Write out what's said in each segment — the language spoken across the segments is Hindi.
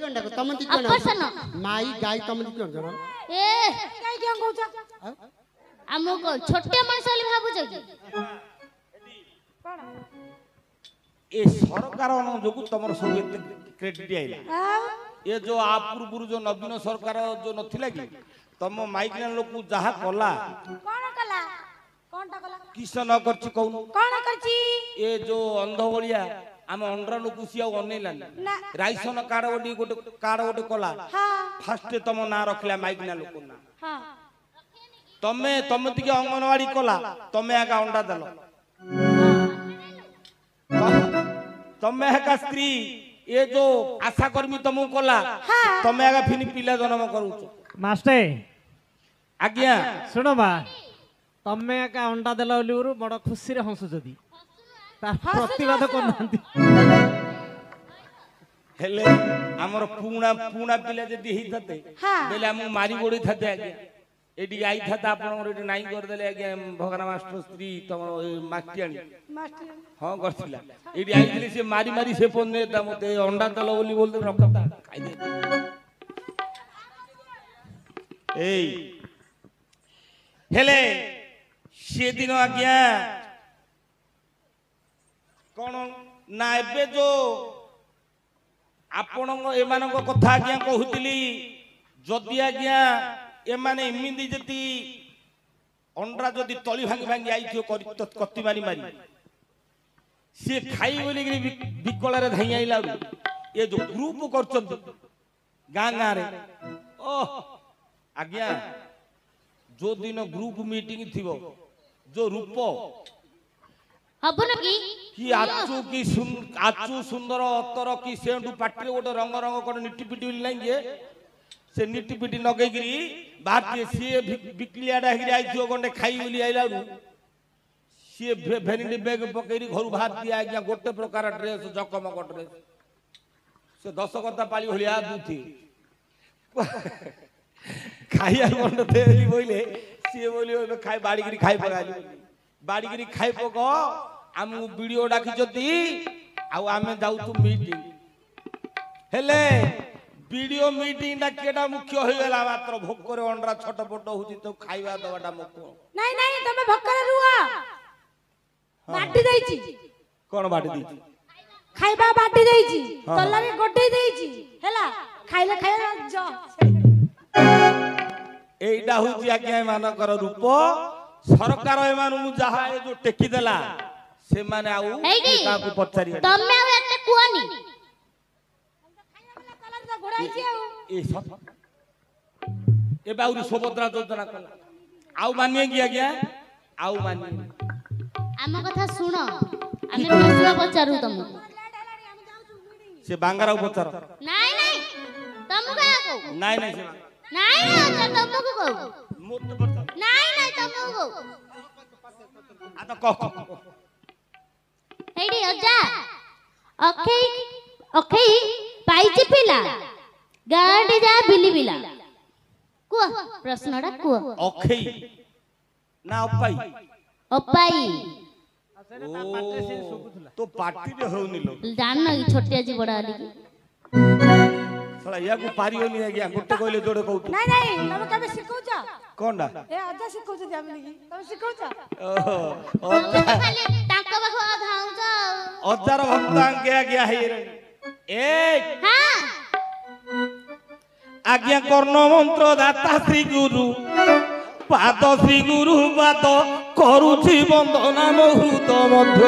जन डाको तुम ती जन अपरसन माई गाय तुम ती जन ए काई क्यों कहू हमो को छोटे मनस वाली भाबु जगी कोन ए सरकार जोगु तमर सब क्रेडिट आइला ये जो आप पूर्व जो नवीन सरकार जो नथिला कि तम माइक लोक जहा कला कोन कला कोनटा कला किस न करछि कहू कोन करछि ए जो अंध भलिया आम अंडरा लोक सिया अनेलान राइसन कार्ड गोटे कला हां फर्स्ट तम ना रखला माइक लोक ना हां तमे तिके अंगनवाड़ी कला तमे आगा अंडा दल तमे का स्त्री ये जो आशा कर्मी तुमको कला तमे आगा फिनी पिला जन्म करूछ मास्टर आज्ञा सुनो बा तमे का अंडा देला ओलिउरु बड़ खुशी रे हंसु जदी ता प्रतिवाद करनांती हेले हमर पूणा पिला जदी ही थते बेले हम मारी गोड़ी थते आज्ञा एडी आई था आपण एडी नाई कर देले आज्ञा भगना मास्टर स्त्री तम मास्टियानी मास्टर हां करथिला एडी आई दिले से मारी मारी से फोन ने ता मते अंडा तल बोली बोल दे रखता खाइ दे एई हेले से दिन आज्ञा कोन ना एबे जो आपण एमान कथा आज्ञा कहूतिली जदि आज्ञा एमाने इमिंदी जति अंडा जदि तली भांगी भांगी आइथियो कत्ति मारी मारी से खाई बोली विकल रे धाई आइला ये जो ग्रुप करछन गां गां रे ओ आज्ञा जो दिन ग्रुप मीटिंग थिबो जो रूप हबन की आचू सुंदर अतर की सेंटू पाटी गोटे रंग रंग कर निटी पिटी लाइन से निटी पिटी नगेगिरी बाहर सी बिकलियाडा हेगिरी आइथियो गंडे खाई बोली आइला सी भेनिडी बैग पकईरी घर बाहर दिया आज्ञा गोटे प्रकार ड्रेस जकमक ड्रेस से 10 कथा पाली भलिया दुथी खाइया गंडे देली बोले सी बोली खाई बाड़ीगिरी खाई पगाली बाड़ीगिरी खाई पक आम वीडियो डाकी जदी आ आमे जाऊ तू मीटिंग हेले वीडियो मीटिंग ना केडा मुख्य होई गेला मात्र भोकरे अंडा छटपट होची तो खाइबा दवाटा मुख्य नहीं नहीं तमे भोकरे रुआ बाटी देइची कोन बाटी देइची खाइबा बाटी देइची तल्लारे गोटे देइची हैला खाइले खाइले ज एइडा होची आज्ञा मानकर रूप सरकार एमानु जहा ए जो टेकी देला से माने आउ काकू पछारी तमे आ एते कुआनी ए सब ए बाउरी सुभद्रा योजना कला आउ मानिए गया गया आउ मानिए हम कथा सुनो आमे प्रश्न पचारू तुमको से बांगारा पचार नहीं नहीं तुमको को नहीं नहीं से नहीं नहीं तुमको को मुत पचार नहीं नहीं तुमको आ तो कह हेडी अजा अखई अखई पाइची पिला गाडी जा बिली बिला को प्रश्नडा को अखई ना अपाई अपाई तो पार्टी रे होनी लो जान न छोटिया जी बड़ा आली साला या को पारियो नहीं आ गया गुट्टे कोइले जोड़े कहू नहीं नहीं तमे कबे सिखौछ कोनडा ए अजा सिखौछ जाम लगी तमे सिखौछ ओहो खाली टाका बाखो धाउछ अजार भक्त आज्ञा गया है ए हां आज्ञा कर्ण मंत्र दाता श्री गुरु पाद श्री गुरु पाद करूछि वंदना मुहूर्त मध्य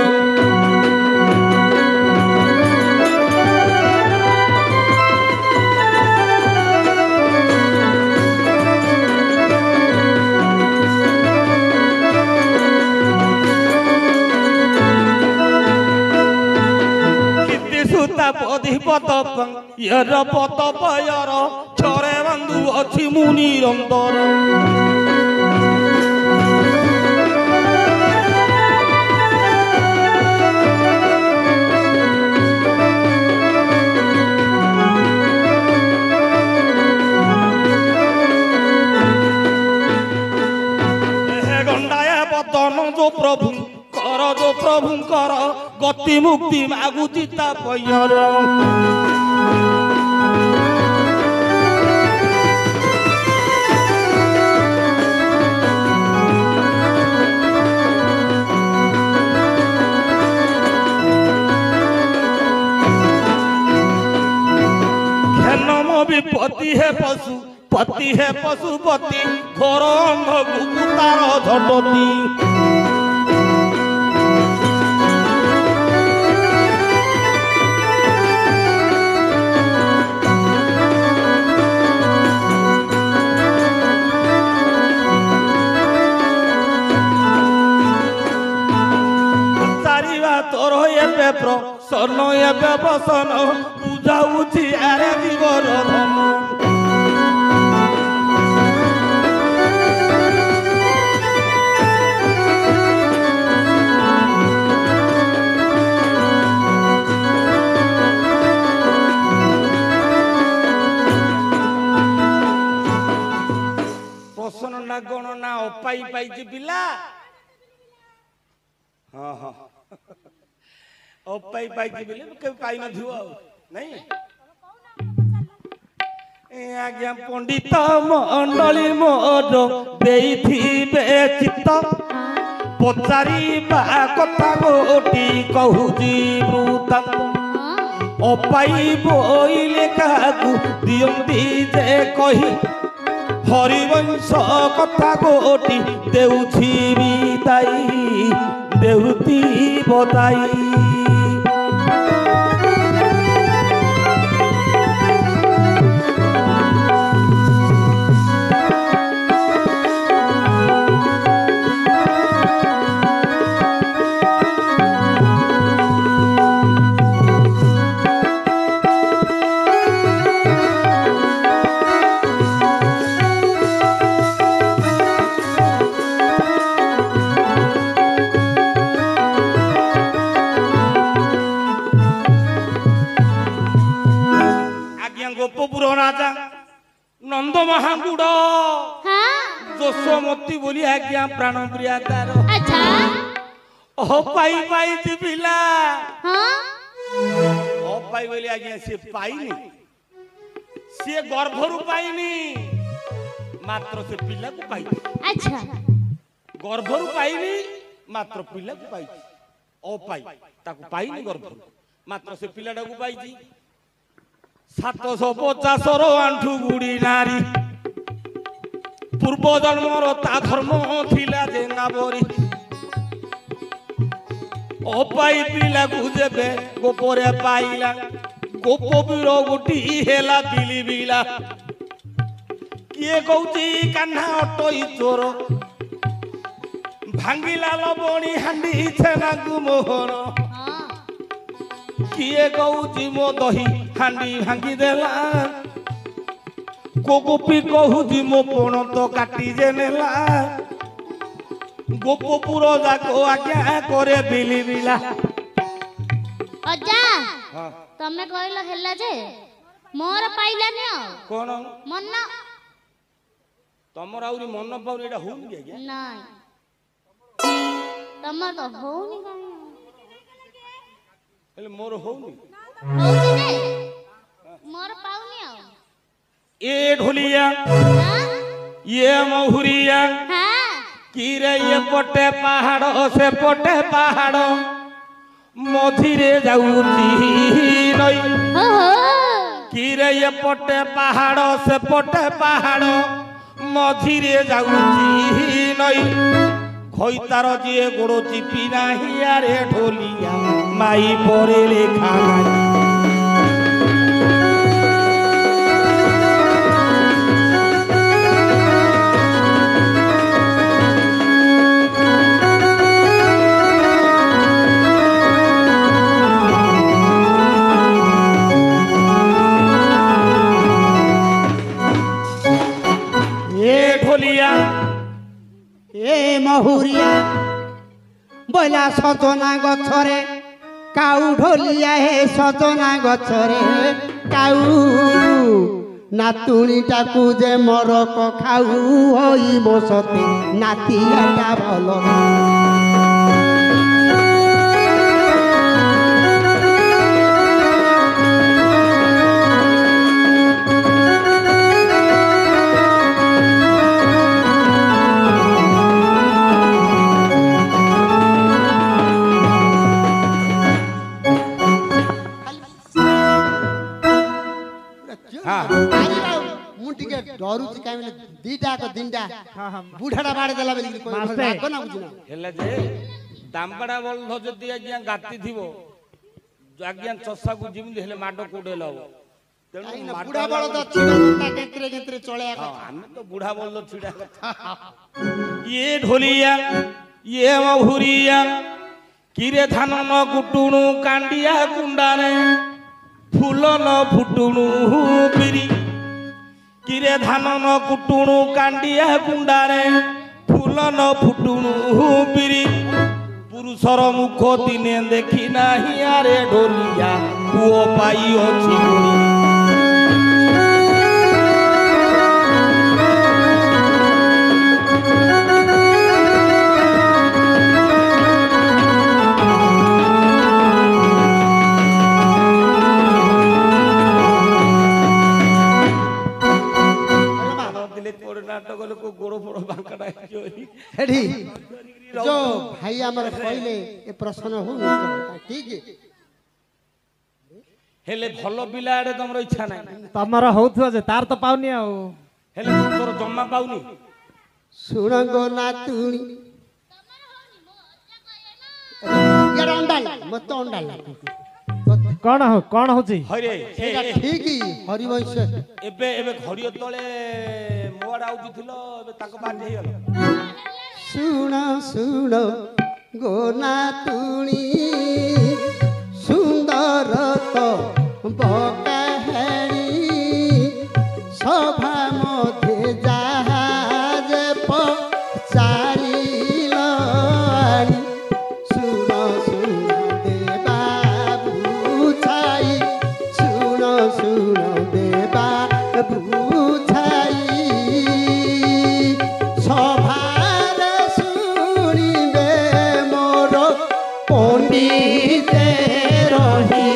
पधिपत यर पत पयर छरे बंधु अछि मुनि रंदर गंडाया बदन जो प्रभु कर जो प्रभु कर गति मुक्ति मागुची ता पयर विपत्ति है पशु पति है पशुपति घोर अंधकू तार झटती तोर ये प्रसन्न ये बसन बुझाऊछि आरे जीवर धन प्रसन्न ना गण ना अपाई पाई पिला हाँ हाँ अपाई पाई बिले के पाई न धिव नहीं ए आज्ञा पंडित मंडली मोर देइथिबे चित्त पचारी बा कथा गोटी कहूजी वृत्तांत अपाई बोइले काकू दियंती जे कही हरिवंश कथा गोटी देउछि बिदाई देउती बदाई गोपपुर राजा नंद महागुड़ जोशमती बोली आज्ञा प्राण प्रिया तार पाई पाई पिला पाई बोली आज्ञा से पाइनी से गर्भरु पाइनी मात्र से पिला को पाई अच्छा गर्भरु पाइनी मात्र पिला को पाई अपाई ताको पाइनी गर्भरु मात्र से पिलाटा को पाई 750 आंठू गुड़ी नारी पूर्व जन्मर ता धर्म थिला जे नाबरी अपाई पिला गुजेबे गोपरे पाइला गोप बीर गुटी हेला बिली बिला किए कहूची कान्हा अटई चोर भांगिला लबणी हांडी छेना गुमोहर किए कहूची मो दही हांडी भांगी देला गोपी कहूची मो पण तो काटी जे नेला गोपपुर जाको आज्ञा करे बिली बिला अजा तमे कहलो हेला जे मोर पाइलानी कोन मन तमर आउरी मन पाउरी एटा होउनी आज्ञा नाही तमर तो होउनी काहे हेले मोर होउनी होउनी ने मोर पाउनी ए ढोलिया ये महुरिया हां किरे ये पटे पहाड़ से पटे पहाड़ मझिरे जाउची नई किरे ये पटे पहाड़ से पटे पहाड़ मझिरे जाउची नई खैतार जे गोड़ चिपी नाही आरे ढोलिया माई परे लेखा ए महुरिया बोला सजना गछरे काऊ ढोलिया हे सजना गछरे काऊ नातुणीटाकू जे मरक खाऊ होई बसते नातियाटा भल हाँ। ମୁଁ ଟିକେ ଡରୁଛି କାହିଁକି ଦିଟା ଏକ ଦିନଟା ହଁ ହଁ ବୁଢାଟା ବାଡି ଦେଲା ବୋଲି ମାଷ୍ଟେ। ରାଗ ନା ବୁଝିନା ହେଲେ ଯେ ଦାମ୍ବାଡା ବଳଦ ଯଦି ଆଜ୍ଞା ଗାତି ଥିବ ଆଜ୍ଞା ଚଷାକୁ ଯେମିତି ହେଲେ ମାଡ କୋଡେଲ ହବ ତେଣୁ କାହିଁକି ମାଡ ବୁଢା ବଳଦ ହେଲା- ଅଛି ତା କେତେରେ କେତେରେ ଚଳେଇବା ହଁ, କଥା ଆମେ ତ ବୁଢା ବଳଦ ଛିଡା କଥା ଇଏ ଢୋଲିଆ ଇଏ ମହୁରିଆ କିରେ ଧାନ ନ କୁଟୁଣୁ କାଣ୍ଡିଆ କୁଣ୍ଡାରେ ଫୁଲ ନ ଫୁଟୁଣୁ ବିରି କିରେ ଧାନ ନ କୁଟୁଣୁ କାଣ୍ଡିଆ କୁଣ୍ଡାରେ ଫୁଲ ନ ଫୁଟୁଣୁ ବିରି ପୁରୁଷର ମୁଖ ଦିନେ ଦେଖି ନାହିଁ ଆରେ ଢୋଲିଆ ପୁଅ ପାଇ ଅଛି ଗୁଣି। ନାଟକ ଲୋକ ଗୋଡ଼ ଫୋଡ଼ ବାଙ୍କଟା ହେଠି ଯୋଉ ଭାଇ ଆମର କହିଲେ ଏ ପ୍ରଶ୍ନ ହଉନି ଠିକ ହେଲେ ଭଲ ପିଲା ଆଡେ ତମର ଇଚ୍ଛା ନାହିଁ ତମର ହଉଥିବ ଯେ ତାର ତ ପାଉନି ଆଉ ହେଲେ ତୋର ଜମା ପାଉନି ଶୁଣ ଗୋ ନାତୁଣୀ ଇଆଡେ ଅଣ୍ଡାଲ ମତେ ଅଣ୍ଡାଲ କଣ ହଉଛି ହଇରେ ସେଇଟା ଠିକ ହରିବଂଶ ଏବେ ଏବେ ଘଡ଼ିଅ ତଳେ ମୋଆଡ ଆଉଥିଲ ଏବେ ତାଙ୍କ ବାଟ ହେଇଗଲ ଶୁଣ ଶୁଣ ଗୋ ନାତୁଣୀ ସୁନ୍ଦର ତ ବକାହାଣୀ ସଭା ମଧ୍ୟରେ ଜାହାଜ ପଚାରିଲ ଆଣି ଶୁଣ ଶୁଣ ଦେବା ବୁଝାଇ ଶୁଣ ଶୁଣ ଦେବା ବୁଝାଇ ସଭାର ଶୁଣିବେ ମୋର ପଣ୍ଡିତେ ରହି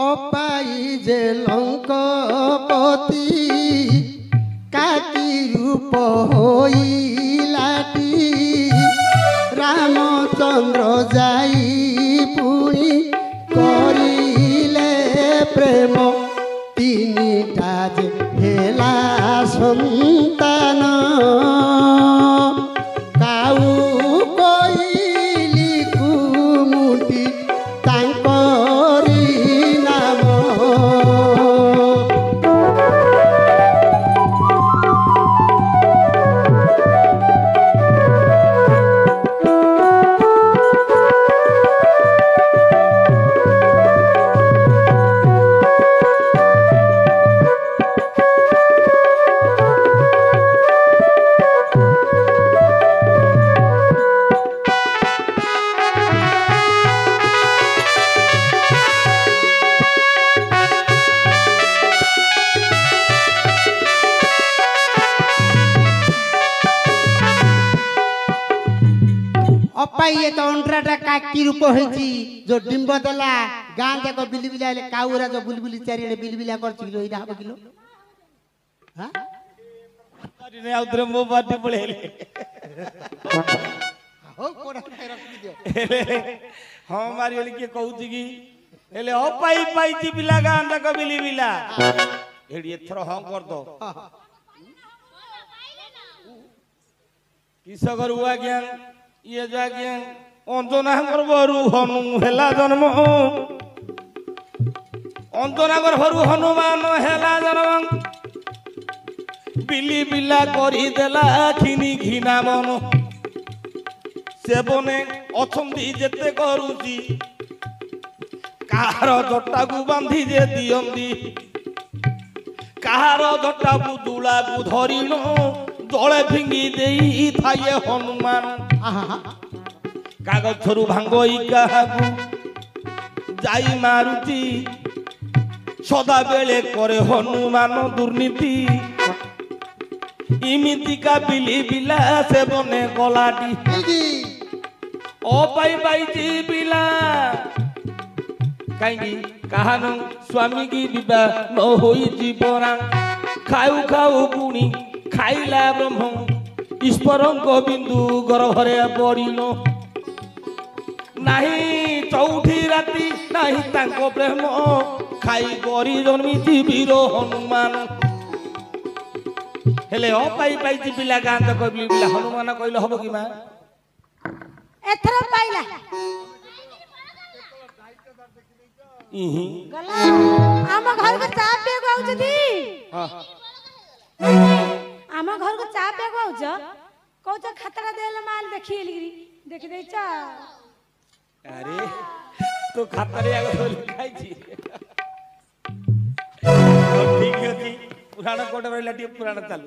অপাই যে লঙ্কপতি কাকি রূপ হইলাটি রামচন্দ্র যাই পুনি করিলে প্রেম তিনিটা যে হেলা সন্তান কাউ কইলি কুমুটি তাঙ্করি নাম অপাই এ তো অন্ধ্রাটা কাকি রূপ হয়েছি যে ডিম্ব দেলা গাঁ যাক বিলিবিলা হলে কাউরা যে বুলবুলি চারিড়ে বিলিবিলা করছিল এইটা হবে কিলো হ্যাঁ ଆଉଥରେ ମୋ ବାଟେ ପଳେଇଲେ ହଉ କୋଡା ଖାଇ ରଖିଦିଅ ହଁ ମାରିଗଲି କିଏ କହୁଛି କି ହେଲେ ଅପାଇ ପାଇଛି ପିଲା ଗାଁ ଯାକ ବିଲି ବିଲା ଏଠି ଏଥର ହଁ କରିଦ କିସ କରୁ ଆଜ୍ଞା ଇଏ ଯେ ଆଜ୍ଞା ଅଞ୍ଜନାଙ୍କର ଘରୁ ହନୁ ହେଲା ଜନ୍ମ ଅଞ୍ଜନାଙ୍କର ଘରୁ ହନୁମାନ ହେଲା ଜନ୍ମ ବିଲି ବିଲା କରିଦେଲା ଖିନି ଘିନା ମନ ସେବନେ ଅଛନ୍ତି ଯେତେ କରୁଛି କାହାର ଜଟାକୁ ବାନ୍ଧି ଯେ ଦିଅନ୍ତି କାହାର ଜଟାକୁ ଦୁଳାକୁ ଧରିଣ ଜଳେ ଫିଙ୍ଗି ଦେଇ ଥାଏ ହନୁମାନ ଆହା କାଗଜରୁ ଭାଙ୍ଗଇ କାହାକୁ ଯାଇ ମାରୁଛି ସଦାବେଳେ କରେ ହନୁମାନ ଦୁର୍ନୀତି ଇମିତିକା ବିଲି ବିଲା ସେବନେ ଗଲାଟି ଏଇଠି ଅପାଇ ପାଇଛି ପିଲା କାହିଁକି କାହାନୁ ସ୍ୱାମୀ କି ବିବାହ ନ ହୋଇଛି ପରା ଖାଉ ଖାଉ ପୁଣି ଖାଇଲା ବ୍ରହ୍ମ ଈଶ୍ୱରଙ୍କ ବିନ୍ଦୁ ଗର୍ଭରେ ପଡ଼ିଲ ନାହିଁ ଚଉଠି ରାତି ନାହିଁ ତାଙ୍କ ପ୍ରେମ ଖାଇ କରି ଜନ୍ମିଛି ବୀର ହନୁମାନ ହେଲେ ଅପାଇ ପାଇଛି ପିଲା ଗାଁ ତକ ପିଲା ହନୁମାନ କହିଲେ ହବ କି ମା ଏଥର ପାଇଲା ଇହି ଗଲା ଆମ ଘରକୁ ଚା ପିଇବାକୁ ଆଉଛନ୍ତି ଆମ ଘରକୁ ଚା ପିଇବାକୁ ଆଉଛ କହୁଛ ଖାତାଟା ଦେଲେ ମାଲ ଦେଖିଲି ଦେଖିଦେଇଛ ଆରେ ତୁ ଖାତାରେ ଆଗ ଲେଖାଇଛି ଠିକ ଅଛି ପୁରାଣ କୋଟେ ରହିଲା ଟିକେ ପୁରାଣ ଚାଲ